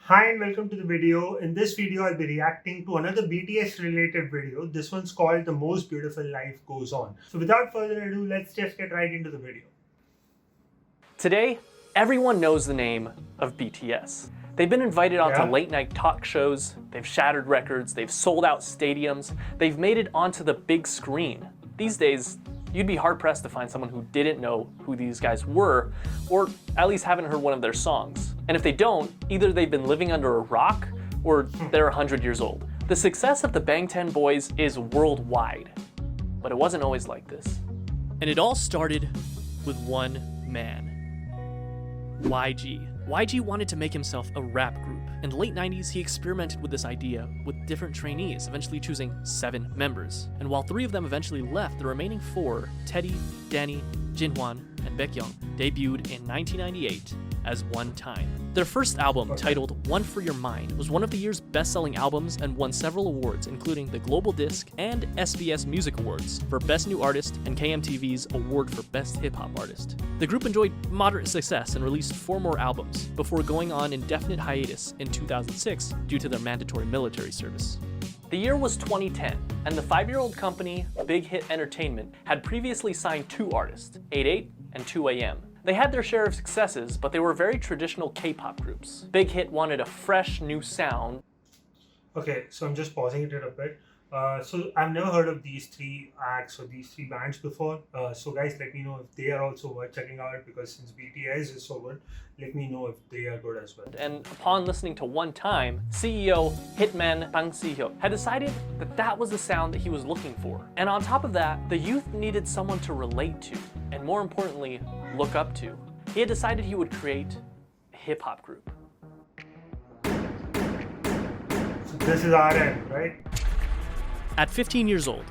Hi and welcome to the video. In this video, I'll be reacting to another BTS related video. This one's called The Most Beautiful Life Goes On. So without further ado, let's just get right into the video. Today, everyone knows the name of BTS. They've been invited onto late night talk shows, they've shattered records, they've sold out stadiums, they've made it onto the big screen. These days, you'd be hard pressed to find someone who didn't know who these guys were, or at least haven't heard one of their songs. And if they don't, either they've been living under a rock, or they're 100 years old. The success of the Bangtan Boys is worldwide, but it wasn't always like this. And it all started with one man, YG. YG wanted to make himself a rap group. In the late 90s, he experimented with this idea with different trainees, eventually choosing 7 members. And while 3 of them eventually left, the remaining 4, Teddy, Danny, Jinhwan, and Baekhyun, debuted in 1998 as One Time. Their first album, titled One for Your Mind, was one of the year's best-selling albums and won several awards, including the Global Disc and SBS Music Awards for Best New Artist and KMTV's Award for Best Hip-Hop Artist. The group enjoyed moderate success and released 4 more albums before going on indefinite hiatus in 2006 due to their mandatory military service. The year was 2010, and the 5-year-old company, Big Hit Entertainment, had previously signed 2 artists, 88 and 2AM. They had their share of successes, but they were very traditional K-pop groups. Big Hit wanted a fresh, new sound. Okay, so I'm just pausing it a bit. So I've never heard of these 3 acts or these 3 bands before. So guys, let me know if they are also worth checking out, because since BTS is so good, let me know if they are good as well. And upon listening to One Time, CEO Hitman Bang Si-hyuk had decided that that was the sound that he was looking for. And on top of that, the youth needed someone to relate to, and more importantly, look up to. He had decided he would create a hip-hop group. So this is RM, right? At 15 years old,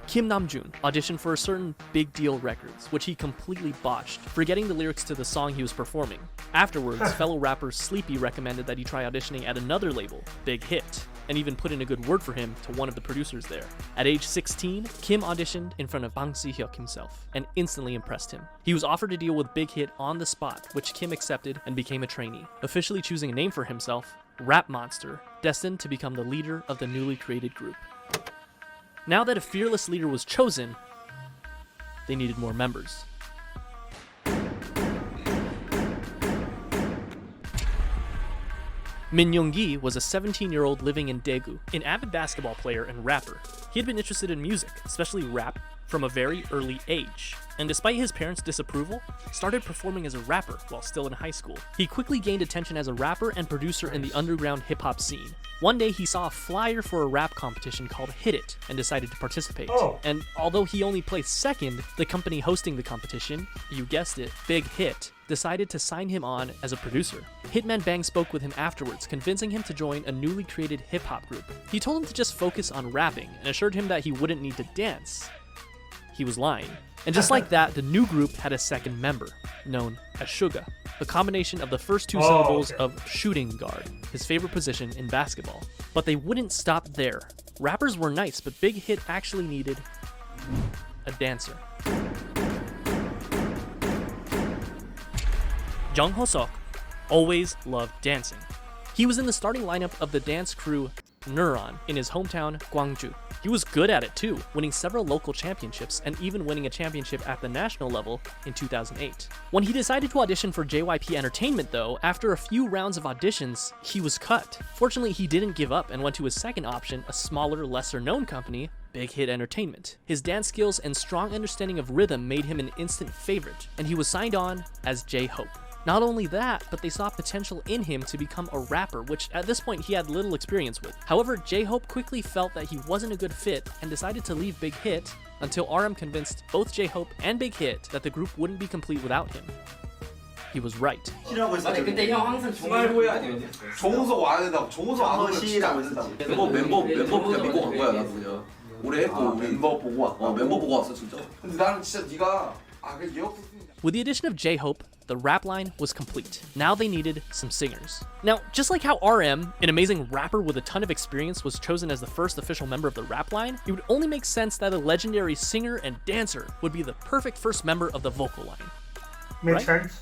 Kim Namjoon auditioned for a certain Big Deal Records, which he completely botched, forgetting the lyrics to the song he was performing. Afterwards, fellow rapper Sleepy recommended that he try auditioning at another label, Big Hit, and even put in a good word for him to one of the producers there. At age 16, Kim auditioned in front of Bang Si-hyuk himself and instantly impressed him. He was offered a deal with Big Hit on the spot, which Kim accepted and became a trainee, officially choosing a name for himself, Rap Monster, destined to become the leader of the newly created group. Now that a fearless leader was chosen, they needed more members. Min Young-gi was a 17-year-old living in Daegu, an avid basketball player and rapper. He had been interested in music, especially rap, from a very early age, and despite his parents' disapproval, started performing as a rapper while still in high school. He quickly gained attention as a rapper and producer in the underground hip-hop scene. One day he saw a flyer for a rap competition called Hit It and decided to participate. And although he only placed second, the company hosting the competition, you guessed it, Big Hit, decided to sign him on as a producer. Hitman Bang spoke with him afterwards, convincing him to join a newly created hip-hop group. He told him to just focus on rapping and assured him that he wouldn't need to dance. He was lying. And just like that, the new group had a second member, known as Suga, a combination of the first 2 syllables of shooting guard, his favorite position in basketball. But they wouldn't stop there. Rappers were nice, but Big Hit actually needed a dancer. Jung Ho-seok always loved dancing. He was in the starting lineup of the dance crew Neuron in his hometown, Gwangju. He was good at it too, winning several local championships and even winning a championship at the national level in 2008. When he decided to audition for JYP Entertainment though, after a few rounds of auditions, he was cut. Fortunately, he didn't give up and went to his second option, a smaller, lesser-known company, Big Hit Entertainment. His dance skills and strong understanding of rhythm made him an instant favorite, and he was signed on as J-Hope. Not only that, but they saw potential in him to become a rapper, which at this point he had little experience with. However, J-Hope quickly felt that he wasn't a good fit and decided to leave Big Hit until RM convinced both J-Hope and Big Hit that the group wouldn't be complete without him. He was right. 아니 근데 형 항상 종소리 아니에요? 종소 안 된다고. 종소 안 오면 진짜 안 된다고. 멤버 그냥 믿고 간 거야 나도 그냥. 올해 했고 멤버 보고 왔다. 멤버 보고 왔어 진짜. 근데 나는 진짜 네가 그 예약. With the addition of J-Hope, the rap line was complete. Now they needed some singers. Now, just like how RM, an amazing rapper with a ton of experience, was chosen as the first official member of the rap line, it would only make sense that a legendary singer and dancer would be the perfect first member of the vocal line. Makes sense.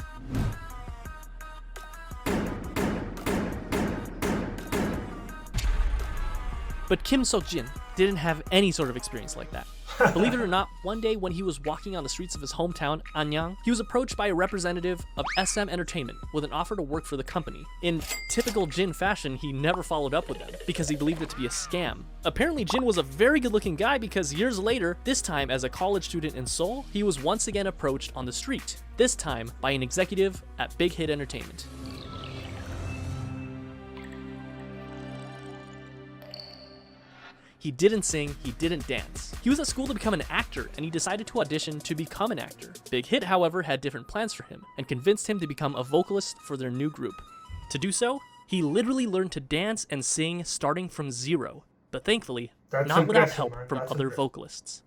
But Kim Seok-jin didn't have any sort of experience like that. Believe it or not, one day when he was walking on the streets of his hometown, Anyang, he was approached by a representative of SM Entertainment with an offer to work for the company. In typical Jin fashion, he never followed up with them because he believed it to be a scam. Apparently, Jin was a very good-looking guy because years later, this time as a college student in Seoul, he was once again approached on the street, this time by an executive at Big Hit Entertainment. He didn't sing, he didn't dance. He was at school to become an actor, and he decided to audition to become an actor. Big Hit, however, had different plans for him, and convinced him to become a vocalist for their new group. To do so, he literally learned to dance and sing starting from zero, but thankfully, not without help from other vocalists.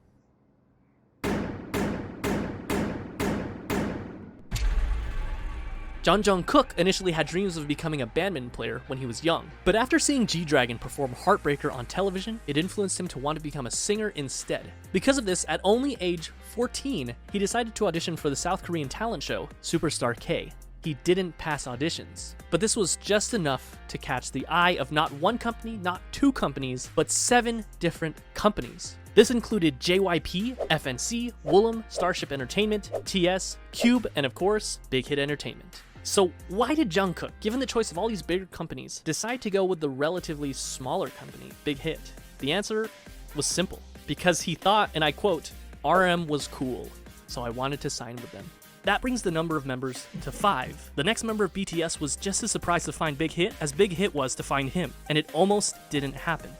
John Jung-kook initially had dreams of becoming a badminton player when he was young, but after seeing G-Dragon perform Heartbreaker on television, it influenced him to want to become a singer instead. Because of this, at only age 14, he decided to audition for the South Korean talent show, Superstar K. He didn't pass auditions, but this was just enough to catch the eye of not one company, not two companies, but 7 different companies. This included JYP, FNC, Woollim, Starship Entertainment, TS, Cube, and of course, Big Hit Entertainment. So why did Jungkook, given the choice of all these bigger companies, decide to go with the relatively smaller company, Big Hit? The answer was simple. Because he thought, and I quote, RM was cool, so I wanted to sign with them. That brings the number of members to 5. The next member of BTS was just as surprised to find Big Hit as Big Hit was to find him, and it almost didn't happen.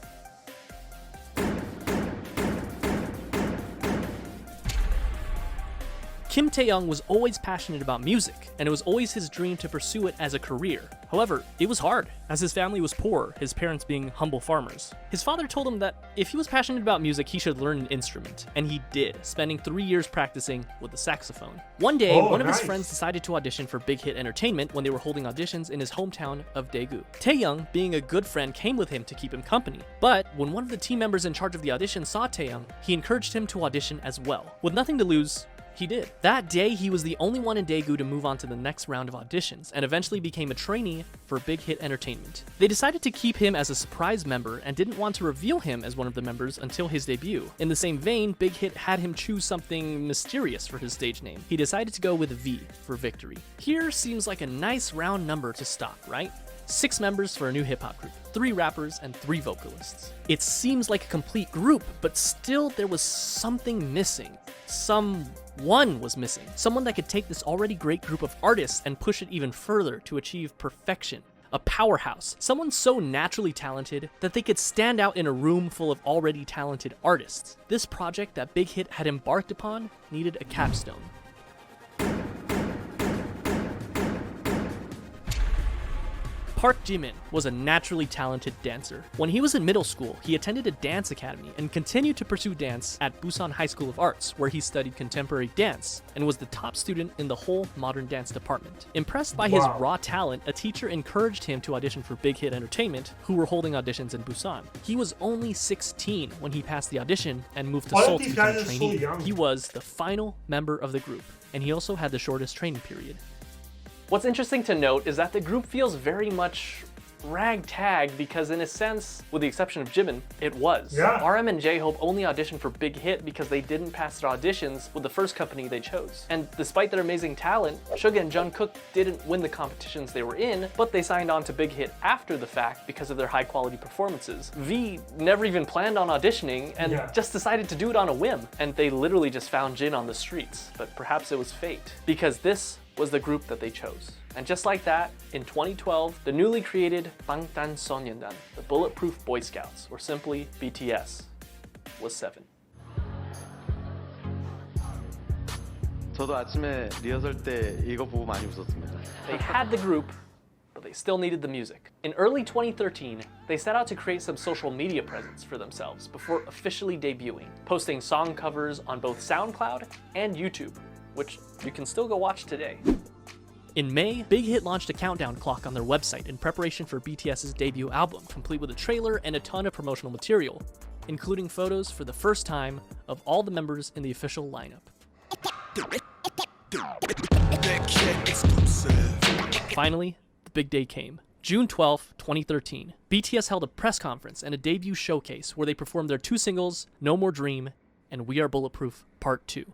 Kim Taehyung was always passionate about music, and it was always his dream to pursue it as a career. However, it was hard, as his family was poor, his parents being humble farmers. His father told him that if he was passionate about music, he should learn an instrument, and he did, spending 3 years practicing with the saxophone. One day, one of his friends decided to audition for Big Hit Entertainment when they were holding auditions in his hometown of Daegu. Taehyung, being a good friend, came with him to keep him company. But when one of the team members in charge of the audition saw Taehyung, he encouraged him to audition as well. With nothing to lose, he did. That day, he was the only one in Daegu to move on to the next round of auditions, and eventually became a trainee for Big Hit Entertainment. They decided to keep him as a surprise member and didn't want to reveal him as one of the members until his debut. In the same vein, Big Hit had him choose something mysterious for his stage name. He decided to go with V for victory. Here seems like a nice round number to stop, right? 6 members for a new hip-hop group, 3 rappers and 3 vocalists. It seems like a complete group, but still there was something missing. Someone was missing. Someone that could take this already great group of artists and push it even further to achieve perfection. A powerhouse. Someone so naturally talented that they could stand out in a room full of already talented artists. This project that Big Hit had embarked upon needed a capstone. Park Jimin was a naturally talented dancer. When he was in middle school, he attended a dance academy and continued to pursue dance at Busan High School of Arts, where he studied contemporary dance and was the top student in the whole modern dance department. Impressed by his raw talent, a teacher encouraged him to audition for Big Hit Entertainment, who were holding auditions in Busan. He was only 16 when he passed the audition and moved to Seoul to become a trainee. He was the final member of the group, and he also had the shortest training period. What's interesting to note is that the group feels very much ragtag because in a sense, with the exception of Jimin, it was. Yeah. RM and J-Hope only auditioned for Big Hit because they didn't pass their auditions with the first company they chose. And despite their amazing talent, Suga and Jungkook didn't win the competitions they were in, but they signed on to Big Hit after the fact because of their high quality performances. V never even planned on auditioning and just decided to do it on a whim. And they literally just found Jin on the streets, but perhaps it was fate because this was the group that they chose. And just like that, in 2012, the newly created Bangtanso년dan, the Bulletproof Boy Scouts, or simply BTS, was 7. 저도 아침에 리허설 때 이거 보고 많이 웃었습니다. They had the group, but they still needed the music. In early 2013, they set out to create some social media presence for themselves before officially debuting, posting song covers on both SoundCloud and YouTube, which you can still go watch today. In May, Big Hit launched a countdown clock on their website in preparation for BTS's debut album, complete with a trailer and a ton of promotional material, including photos for the first time of all the members in the official lineup. Finally, the big day came. June 12, 2013, BTS held a press conference and a debut showcase where they performed their 2 singles, No More Dream and We Are Bulletproof Part 2.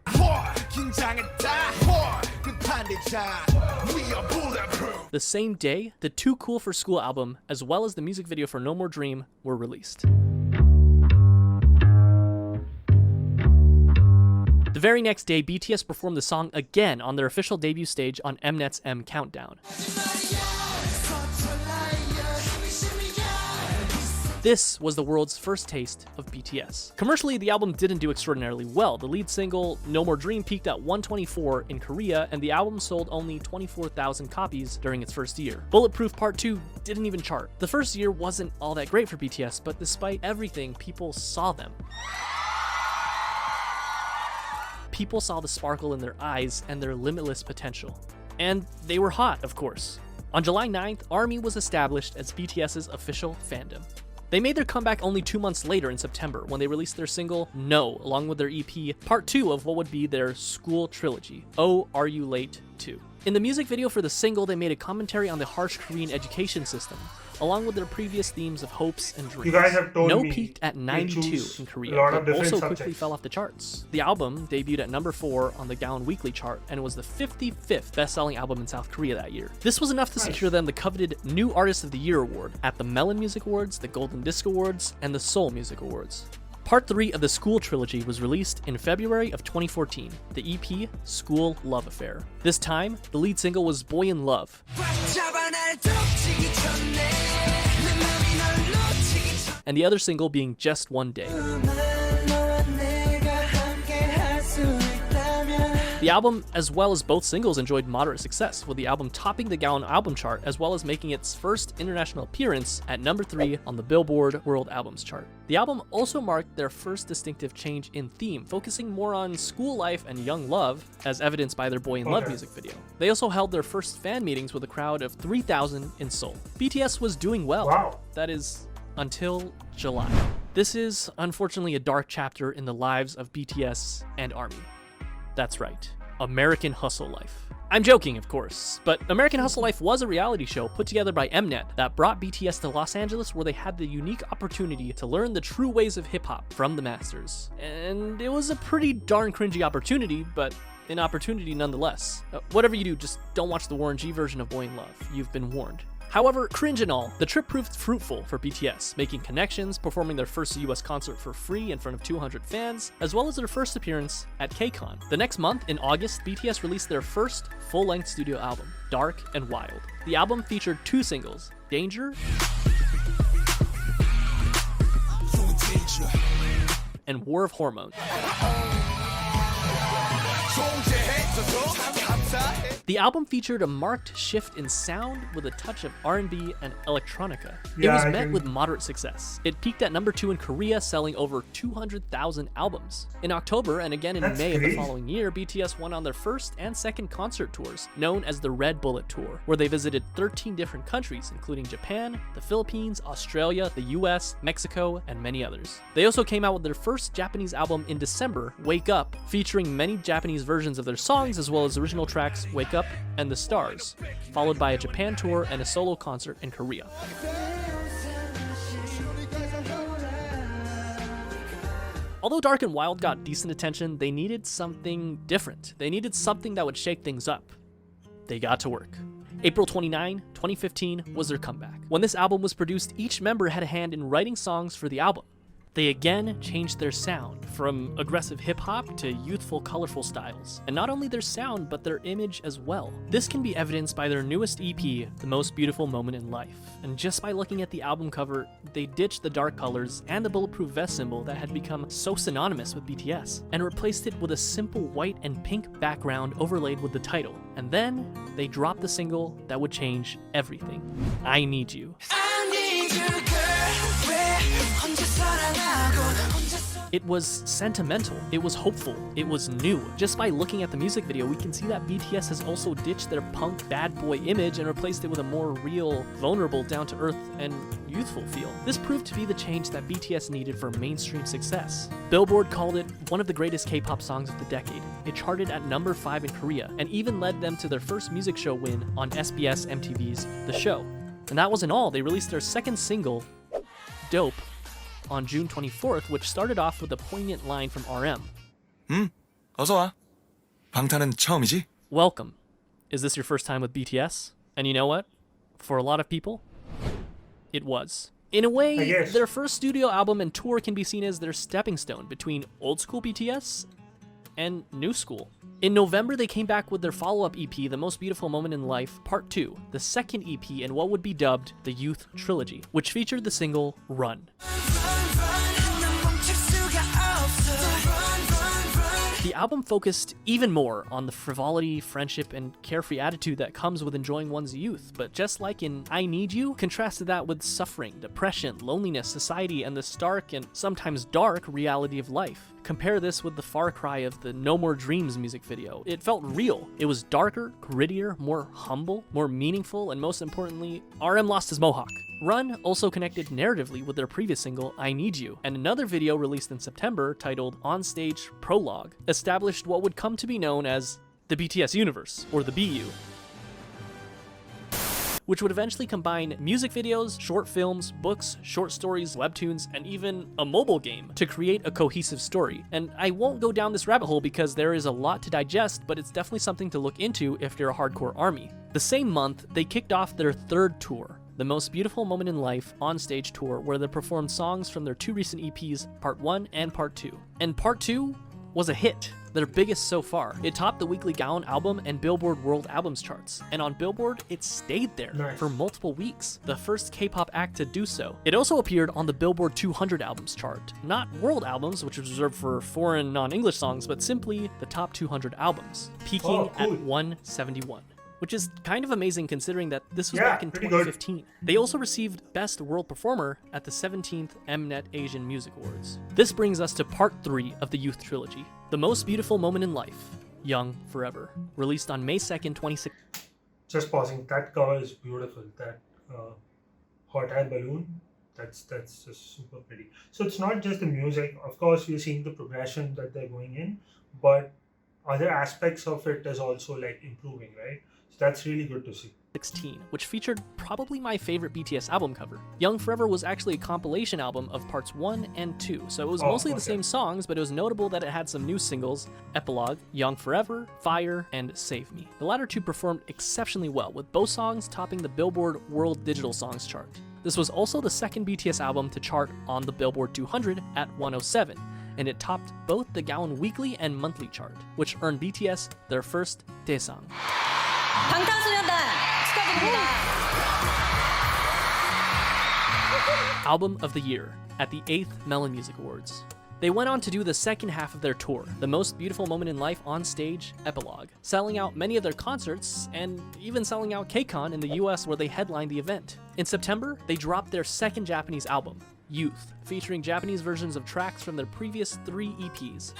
The same day, the Too Cool for School album, as well as the music video for No More Dream, were released. The very next day, BTS performed the song again on their official debut stage on Mnet's M Countdown. This was the world's first taste of BTS. Commercially, the album didn't do extraordinarily well. The lead single, No More Dream, peaked at 124 in Korea, and the album sold only 24,000 copies during its first year. Bulletproof Part 2 didn't even chart. The first year wasn't all that great for BTS, but despite everything, people saw them. People saw the sparkle in their eyes and their limitless potential. And they were hot, of course. On July 9th, ARMY was established as BTS's official fandom. They made their comeback only 2 months later in September when they released their single No, along with their EP, part 2 of what would be their school trilogy, Oh, Are You Late 2. In the music video for the single, they made a commentary on the harsh Korean education system, along with their previous themes of hopes and dreams. You guys have told No me peaked at 92 in Korea, a lot of but different also quickly subjects. fell off the charts. The album debuted at number 4 on the Gaon Weekly chart and was the 55th best-selling album in South Korea that year. This was enough to secure them the coveted New Artist of the Year award at the Melon Music Awards, the Golden Disc Awards, and the Seoul Music Awards. Part 3 of the School trilogy was released in February of 2014, the EP School Love Affair. This time, the lead single was Boy in Love, and the other single being Just One Day. The album, as well as both singles, enjoyed moderate success, with the album topping the Gaon album chart as well as making its first international appearance at number 3 on the Billboard World Albums chart. The album also marked their first distinctive change in theme, focusing more on school life and young love, as evidenced by their Boy in Love music video. They also held their first fan meetings with a crowd of 3,000 in Seoul. BTS was doing well. Wow. That is, until July. This is, unfortunately, a dark chapter in the lives of BTS and ARMY. That's right, American Hustle Life. I'm joking, of course, but American Hustle Life was a reality show put together by Mnet that brought BTS to Los Angeles, where they had the unique opportunity to learn the true ways of hip-hop from the masters. And it was a pretty darn cringy opportunity, but an opportunity nonetheless. Whatever you do, just don't watch the Warren G version of Boy in Love. You've been warned. However, cringe and all, the trip proved fruitful for BTS, making connections, performing their first US concert for free in front of 200 fans, as well as their first appearance at KCON. The next month, in August, BTS released their first full-length studio album, Dark and Wild. The album featured 2 singles, Danger and War of Hormones. The album featured a marked shift in sound with a touch of R&B and electronica. It was met with moderate success. It peaked at number 2 in Korea, selling over 200,000 albums. In October and again in May of the following year, BTS went on their first and second concert tours, known as the Red Bullet Tour, where they visited 13 different countries, including Japan, the Philippines, Australia, the US, Mexico, and many others. They also came out with their first Japanese album in December, Wake Up, featuring many Japanese versions of their songs as well as original tracks Wake Up and The Stars, followed by a Japan tour and a solo concert in Korea. Although Dark and Wild got decent attention, they needed something different. They needed something that would shake things up. They got to work. April 29, 2015 was their comeback. When this album was produced, each member had a hand in writing songs for the album. They again changed their sound, from aggressive hip-hop to youthful, colorful styles. And not only their sound, but their image as well. This can be evidenced by their newest EP, The Most Beautiful Moment in Life. And just by looking at the album cover, they ditched the dark colors and the bulletproof vest symbol that had become so synonymous with BTS, and replaced it with a simple white and pink background overlaid with the title. And then, they dropped the single that would change everything. I Need You. I need you, girl. It was sentimental, it was hopeful, it was new. Just by looking at the music video, we can see that BTS has also ditched their punk bad boy image and replaced it with a more real, vulnerable, down-to-earth, and youthful feel. This proved to be the change that BTS needed for mainstream success. Billboard called it one of the greatest K-pop songs of the decade. It charted at number 5 in Korea, and even led them to their first music show win on SBS MTV's The Show. And that wasn't all. They released their second single, Dope, on June 24th, which started off with a poignant line from RM. 어서 와. 방탄은 처음이지? Welcome. Is this your first time with BTS? And you know what? For a lot of people, it was. In a way, their first studio album and tour can be seen as their stepping stone between old school BTS and new school. In November, they came back with their follow-up EP, The Most Beautiful Moment in Life, Part 2, the second EP in what would be dubbed the Youth Trilogy, which featured the single Run. The album focused even more on the frivolity, friendship, and carefree attitude that comes with enjoying one's youth, but just like in I Need You, contrasted that with suffering, depression, loneliness, society, and the stark and sometimes dark reality of life. Compare this with the far cry of the No More Dreams music video. It felt real. It was darker, grittier, more humble, more meaningful, and most importantly, RM lost his mohawk. Run also connected narratively with their previous single, I Need You, and another video released in September titled Onstage Prologue established what would come to be known as the BTS universe, or the BU, which would eventually combine music videos, short films, books, short stories, webtoons, and even a mobile game to create a cohesive story. And I won't go down this rabbit hole because there is a lot to digest, but it's definitely something to look into if you're a hardcore ARMY. The same month, they kicked off their third tour, The Most Beautiful Moment in Life Onstage Tour, where they performed songs from their two recent EPs, Part 1 and Part 2. And Part 2 was a hit, their biggest so far. It topped the weekly Gaon album and Billboard World Albums charts, and on Billboard, it stayed there for multiple weeks, the first K-pop act to do so. It also appeared on the Billboard 200 albums chart, not world albums, which was reserved for foreign non-English songs, but simply the top 200 albums, peaking at 171. Which is kind of amazing considering that this was back in 2015. Good. They also received Best World Performer at the 17th Mnet Asian Music Awards. This brings us to Part 3 of the Youth Trilogy, The Most Beautiful Moment in Life, Young Forever, released on May 2nd, 2016. Just pausing, that cover is beautiful. That hot air balloon, that's just super pretty. So it's not just the music. Of course, we're seeing the progression that they're going in, but other aspects of it is also like improving, right? That's really good to see. 16, which featured probably my favorite BTS album cover. Young Forever was actually a compilation album of parts 1 and 2, so it was mostly the same songs, but it was notable that it had some new singles, Epilogue, Young Forever, Fire, and Save Me. The latter two performed exceptionally well, with both songs topping the Billboard World Digital Songs chart. This was also the second BTS album to chart on the Billboard 200 at 107, and it topped both the Gaon Weekly and Monthly chart, which earned BTS their first Daesang. 방탄소년단 축하드립니다. Album of the Year at the 8th Melon Music Awards. They went on to do the second half of their tour, The Most Beautiful Moment in Life on Stage Epilogue, selling out many of their concerts and even selling out KCON in the US where they headlined the event. In September, they dropped their second Japanese album, Youth, featuring Japanese versions of tracks from their previous 3 EPs,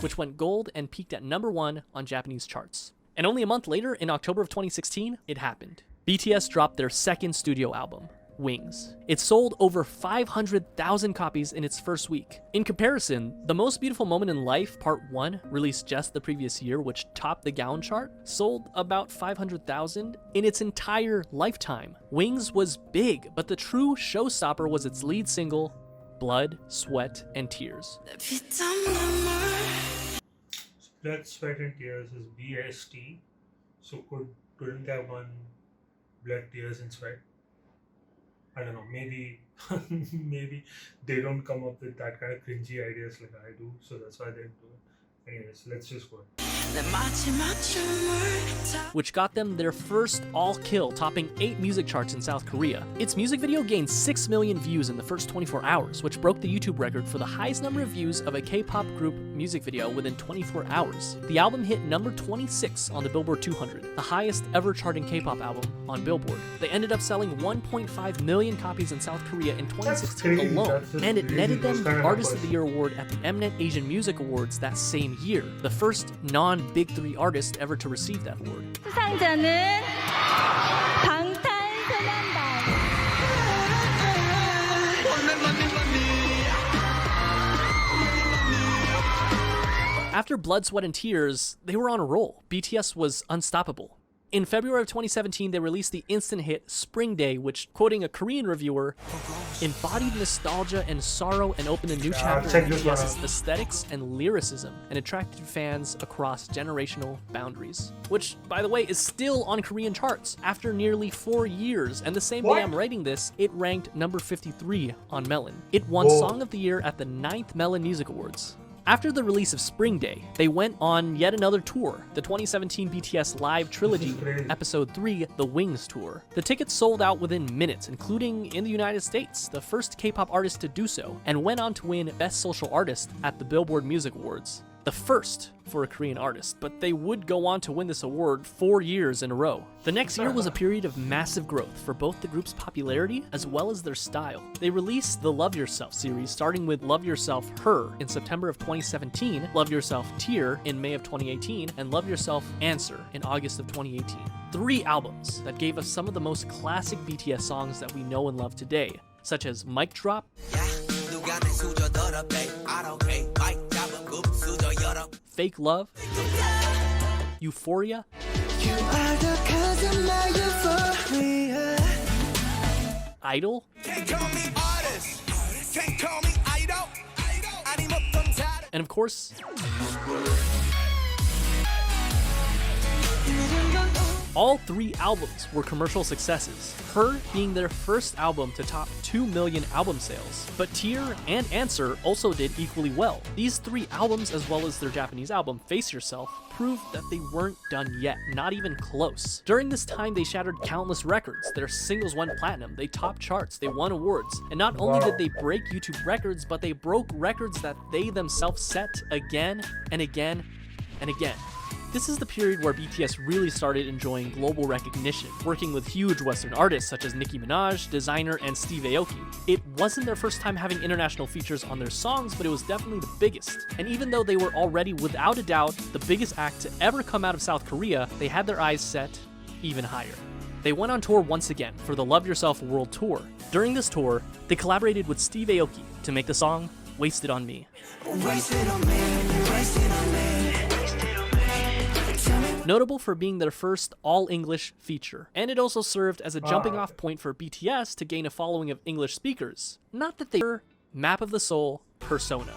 which went gold and peaked at #1 on Japanese charts. And only a month later, in October of 2016, it happened. BTS dropped their second studio album, Wings. It sold over 500,000 copies in its first week. In comparison, The Most Beautiful Moment in Life Part 1, released just the previous year, which topped the Gaon chart, sold about 500,000 in its entire lifetime. Wings was big, but the true showstopper was its lead single, Blood, Sweat, and Tears. Blood, Sweat, and Tears is BST. So couldn't they have gone Blood, Tears, and Sweat? I don't know, maybe maybe they don't come up with that kind of cringy ideas like I do, so that's why they do it. Anyways, let's just go. Which got them their first all-kill, topping 8 music charts in South Korea. Its music video gained 6 million views in the first 24 hours, which broke the YouTube record for the highest number of views of a K-pop group music video within 24 hours. The album hit number 26 on the Billboard 200, the highest ever charting K-pop album on Billboard. They ended up selling 1.5 million copies in South Korea in 2016 alone, and it netted them the Artist of the Year award at the Mnet Asian Music Awards that same year, the first non-Big 3 artist ever to receive that award. 수상자는 방탄소년단. After Blood, Sweat, and Tears, they were on a roll. BTS was unstoppable. In February of 2017, they released the instant hit Spring Day, which, quoting a Korean reviewer, embodied nostalgia and sorrow and opened a new chapter in BTS's aesthetics and lyricism and attracted fans across generational boundaries. Which, by the way, is still on Korean charts after nearly 4 years, and the same day I'm writing this, it ranked number 53 on Melon. It won Song of the Year at the 9th Melon Music Awards. After the release of Spring Day, they went on yet another tour, the 2017 BTS Live Trilogy, Episode 3, The Wings Tour. The tickets sold out within minutes, including in the United States, the first K-pop artist to do so, and went on to win Best Social Artist at the Billboard Music Awards. The first for a Korean artist, but they would go on to win this award 4 years in a row. The next year was a period of massive growth for both the group's popularity as well as their style. They released the Love Yourself series, starting with Love Yourself Her in September of 2017, Love Yourself Tear in May of 2018, and Love Yourself Answer in August of 2018. 3 albums that gave us some of the most classic BTS songs that we know and love today, such as Mic Drop, Fake Love, Euphoria, Idol, and of course, all 3 albums were commercial successes, Her being their first album to top 2 million album sales. But Tear and Answer also did equally well. These 3 albums, as well as their Japanese album, Face Yourself, proved that they weren't done yet, not even close. During this time, they shattered countless records. Their singles went platinum, they topped charts, they won awards. And not only did they break YouTube records, but they broke records that they themselves set again and again and again. This is the period where BTS really started enjoying global recognition, working with huge Western artists such as Nicki Minaj, Designer, and Steve Aoki. It wasn't their first time having international features on their songs, but it was definitely the biggest. And even though they were already, without a doubt, the biggest act to ever come out of South Korea, they had their eyes set even higher. They went on tour once again for the Love Yourself World Tour. During this tour, they collaborated with Steve Aoki to make the song Wasted on Me. Wasted on me, wasted on me. Notable for being their first all-English feature, and it also served as a jumping-off point for BTS to gain a following of English speakers. Not that they were Map of the Soul Persona.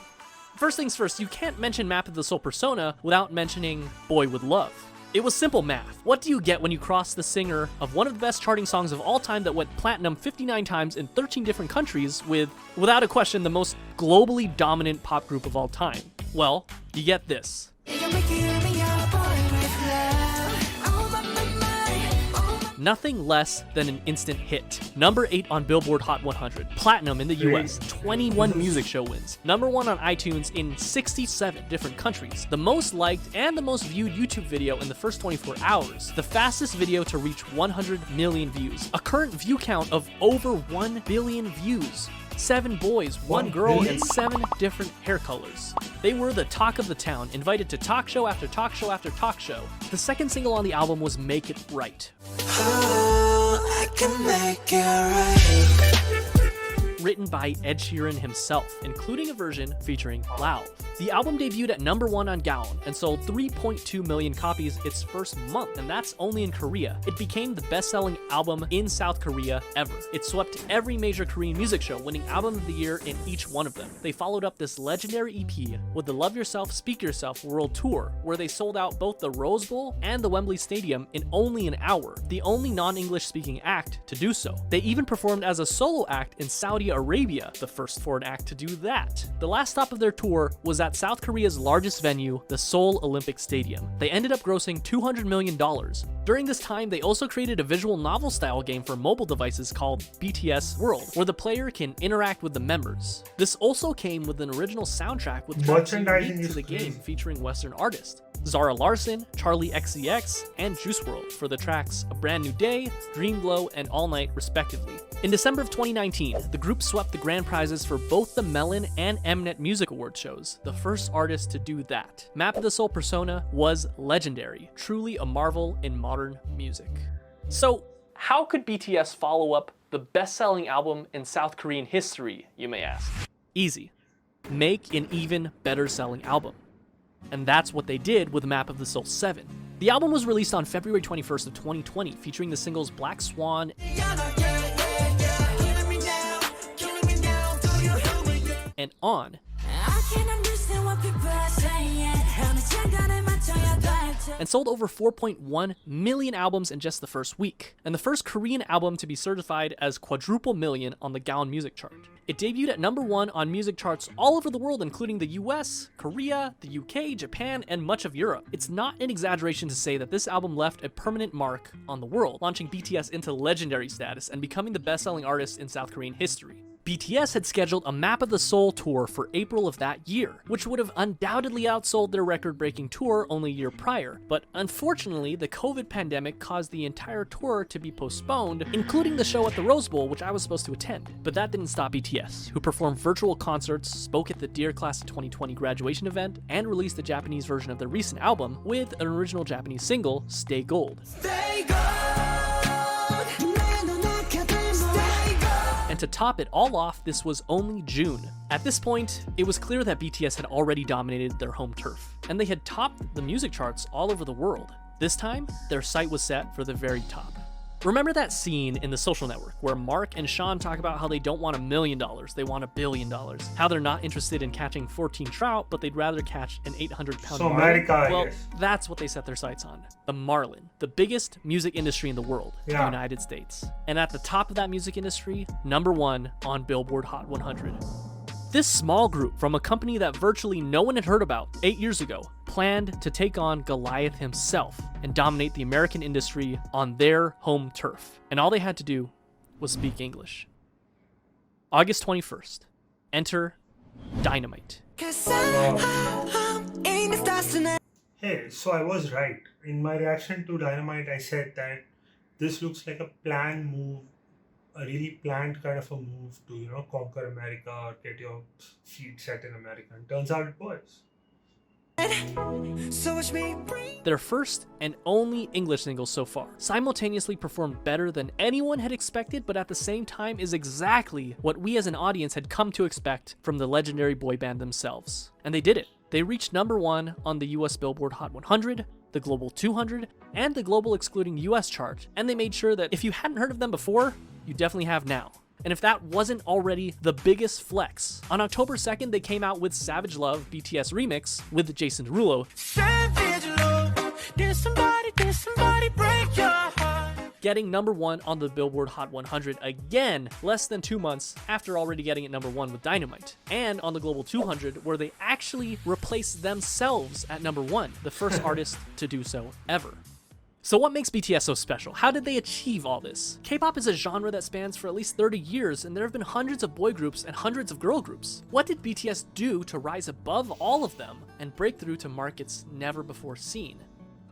First things first, you can't mention Map of the Soul Persona without mentioning Boy With Love. It was simple math. What do you get when you cross the singer of one of the best charting songs of all time that went platinum 59 times in 13 different countries with, without a question, the most globally dominant pop group of all time? Well, you get this. Nothing less than an instant hit. Number 8 on Billboard Hot 100, platinum in the US, 21 music show wins, number 1 on iTunes in 67 different countries, the most liked and the most viewed YouTube video in the first 24 hours, the fastest video to reach 100 million views, a current view count of over 1 billion views, 7 boys, 1 girl, and 7 different hair colors. They were the talk of the town, invited to talk show after talk show after talk show. The second single on the album was Make It Right. Oh, I can make it right. Written by Ed Sheeran himself, including a version featuring Lauv. The album debuted at number 1 on Gaon and sold 3.2 million copies its first month, and that's only in Korea. It became the best-selling album in South Korea ever. It swept every major Korean music show, winning Album of the Year in each one of them. They followed up this legendary EP with the Love Yourself, Speak Yourself World Tour, where they sold out both the Rose Bowl and the Wembley Stadium in only an hour, the only non-English speaking act to do so. They even performed as a solo act in Saudi Arabia, the first foreign act to do that. The last stop of their tour was at South Korea's largest venue, the Seoul Olympic Stadium. They ended up grossing $200 million. During this time, they also created a visual novel style game for mobile devices called BTS World, where the player can interact with the members. This also came with an original soundtrack with tracks unique to the game featuring Western artists. Zara Larsson, Charlie XCX, and Juice WRLD for the tracks A Brand New Day, Dream Glow, and All Night respectively. In December of 2019, the group swept the grand prizes for both the Melon and Mnet Music Award shows, the first artist to do that. Map of the Soul Persona was legendary, truly a marvel in modern music. So, how could BTS follow up the best-selling album in South Korean history, you may ask? Easy. Make an even better selling album. And that's what they did with Map of the Soul 7. The album was released on February 21st of 2020, featuring the singles Black Swan and On, and sold over 4.1 million albums in just the first week, and the first Korean album to be certified as quadruple million on the Gaon Music Chart. It debuted at #1 on music charts all over the world, including the US, Korea, the UK, Japan, and much of Europe. It's not an exaggeration to say that this album left a permanent mark on the world, launching BTS into legendary status and becoming the best-selling artist in South Korean history. BTS had scheduled a Map of the Soul tour for April of that year, which would have undoubtedly outsold their record-breaking tour only a year prior, but unfortunately, the COVID pandemic caused the entire tour to be postponed, including the show at the Rose Bowl, which I was supposed to attend. But that didn't stop BTS, who performed virtual concerts, spoke at the Dear Class of 2020 graduation event, and released the Japanese version of their recent album with an original Japanese single, Stay Gold. Stay Gold! And to top it all off, this was only June. At this point, it was clear that BTS had already dominated their home turf, and they had topped the music charts all over the world. This time, their sight was set for the very top. Remember that scene in The Social Network where Mark and Sean talk about how they don't want $1 million, they want $1 billion. How they're not interested in catching 14 trout, but they'd rather catch an 800-pound marlin. America, well, yes. That's what they set their sights on. The marlin, the biggest music industry in the world, the United States. And at the top of that music industry, #1 on Billboard Hot 100. This small group from a company that virtually no one had heard about 8 years ago planned to take on Goliath himself and dominate the American industry on their home turf. And all they had to do was speak English. August 21st, enter Dynamite. Hey, so I was right. In my reaction to Dynamite, I said that this looks like a planned move, a really planned kind of a move to, conquer America or get your feet set in America. And turns out it was. Their first and only English single so far simultaneously performed better than anyone had expected, but at the same time is exactly what we as an audience had come to expect from the legendary boy band themselves. And they did it. They reached #1 on the US Billboard Hot 100, the Global 200, and the Global Excluding US chart, and they made sure that if you hadn't heard of them before, you definitely have now. And if that wasn't already the biggest flex, on October 2nd, they came out with Savage Love BTS Remix with Jason Derulo, getting #1 on the Billboard Hot 100 again, less than 2 months after already getting it #1 with Dynamite, and on the Global 200, where they actually replaced themselves at #1, the first artist to do so ever. So what makes BTS so special? How did they achieve all this? K-pop is a genre that spans for at least 30 years, and there have been hundreds of boy groups and hundreds of girl groups. What did BTS do to rise above all of them and break through to markets never before seen?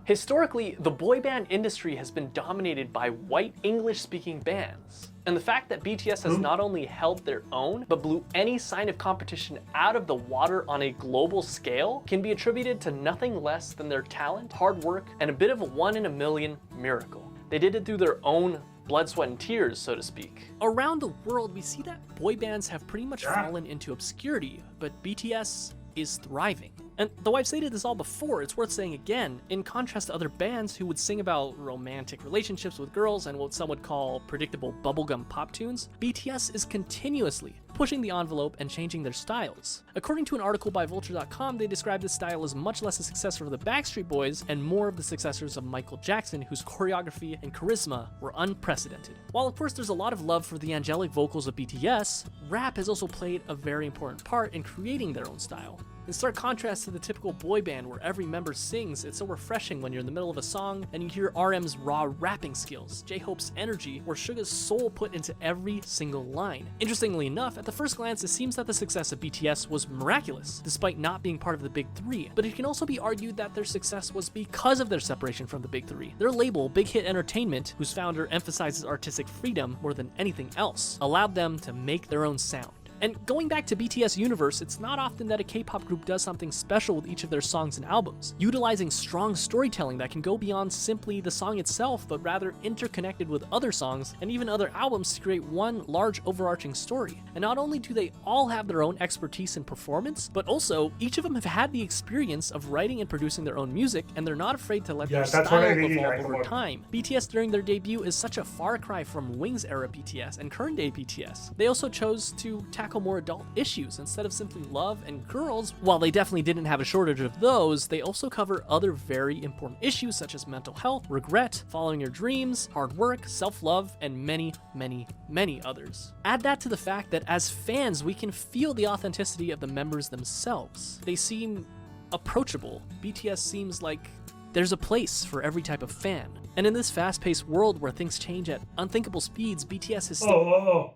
Historically, the boy band industry has been dominated by white English-speaking bands. And the fact that BTS has not only held their own, but blew any sign of competition out of the water on a global scale can be attributed to nothing less than their talent, hard work, and a bit of a 1 in a million miracle. They did it through their own blood, sweat, and tears, so to speak. Around the world, we see that boy bands have pretty much fallen into obscurity, but BTS is thriving. And though I've stated this all before, it's worth saying again, in contrast to other bands who would sing about romantic relationships with girls and what some would call predictable bubblegum pop tunes, BTS is continuously pushing the envelope and changing their styles. According to an article by Vulture.com, they describe this style as much less a successor of the Backstreet Boys and more of the successors of Michael Jackson, whose choreography and charisma were unprecedented. While of course there's a lot of love for the angelic vocals of BTS, rap has also played a very important part in creating their own style. In stark contrast to the typical boy band where every member sings, it's so refreshing when you're in the middle of a song and you hear RM's raw rapping skills, J-Hope's energy, or Suga's soul put into every single line. Interestingly enough, at the first glance, it seems that the success of BTS was miraculous, despite not being part of the Big Three, but it can also be argued that their success was because of their separation from the Big Three. Their label, Big Hit Entertainment, whose founder emphasizes artistic freedom more than anything else, allowed them to make their own sound. And going back to BTS universe, it's not often that a K-pop group does something special with each of their songs and albums, utilizing strong storytelling that can go beyond simply the song itself, but rather interconnected with other songs and even other albums to create one large overarching story. And not only do they all have their own expertise in performance, but also each of them have had the experience of writing and producing their own music, and they're not afraid to let their style evolve over time. BTS during their debut is such a far cry from Wings era BTS and current day BTS. They also chose to tackle more adult issues instead of simply love and girls. While they definitely didn't have a shortage of those, they also cover other very important issues such as mental health, regret, following your dreams, hard work, self-love, and many, many, many others. Add that to the fact that as fans, we can feel the authenticity of the members themselves. They seem approachable. BTS seems like there's a place for every type of fan. And in this fast-paced world where things change at unthinkable speeds, BTS is still...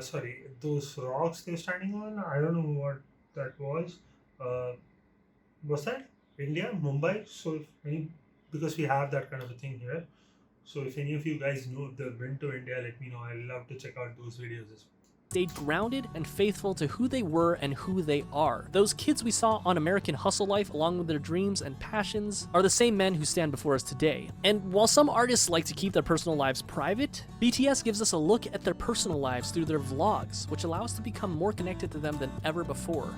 Sorry, those rocks they're standing on, I don't know what that was. Was that India, Mumbai? So, because we have that kind of a thing here. So if any of you guys know if they've been to India, let me know. I'd love to check out those videos as well. Stayed grounded and faithful to who they were and who they are. Those kids we saw on American Hustle Life, along with their dreams and passions, are the same men who stand before us today. And while some artists like to keep their personal lives private, BTS gives us a look at their personal lives through their vlogs, which allow us to become more connected to them than ever before.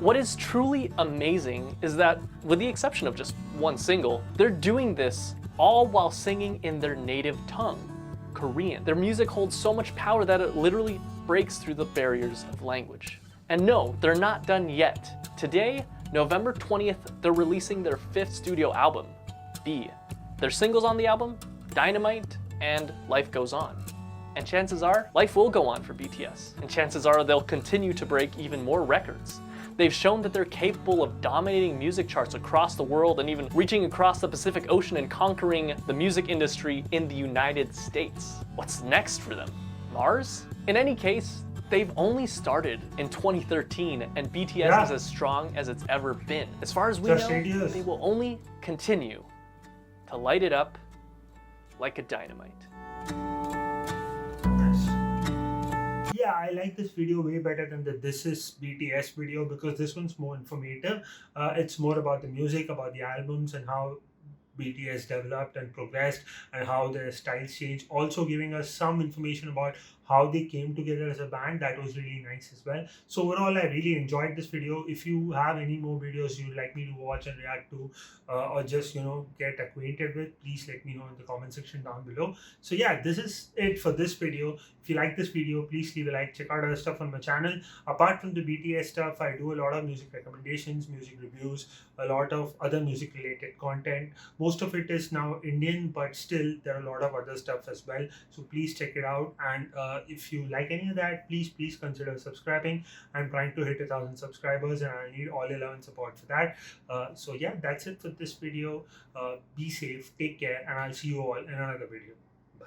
What is truly amazing is that, with the exception of just one single, they're doing this all while singing in their native tongue, Korean. Their music holds so much power that it literally breaks through the barriers of language. And no, they're not done yet. Today, November 20th, they're releasing their 5th studio album, B. Their singles on the album, Dynamite and Life Goes On. And chances are, life will go on for BTS. And chances are they'll continue to break even more records. They've shown that they're capable of dominating music charts across the world and even reaching across the Pacific Ocean and conquering the music industry in the United States. What's next for them? Mars? In any case, they've only started in 2013 and BTS is as strong as it's ever been. As far as we know, they will only continue to light it up like a dynamite. Yeah, I like this video way better than the This Is BTS video because this one's more informative. It's more about the music, about the albums and how BTS developed and progressed and how their styles changed. Also giving us some information about how they came together as a band. That was really nice as well. So overall, I really enjoyed this video. If you have any more videos you'd like me to watch and react to or just, get acquainted with, please let me know in the comment section down below. So yeah, this is it for this video. If you like this video, please leave a like. Check out other stuff on my channel. Apart from the BTS stuff, I do a lot of music recommendations, music reviews, a lot of other music related content. Most of it is now Indian, but still there are a lot of other stuff as well. So please check it out. And if you like any of that, please consider subscribing. I'm trying to hit 1,000 subscribers and I need all 11 support for that. So yeah, that's it for this video. Be safe, take care, and I'll see you all in another video. Bye.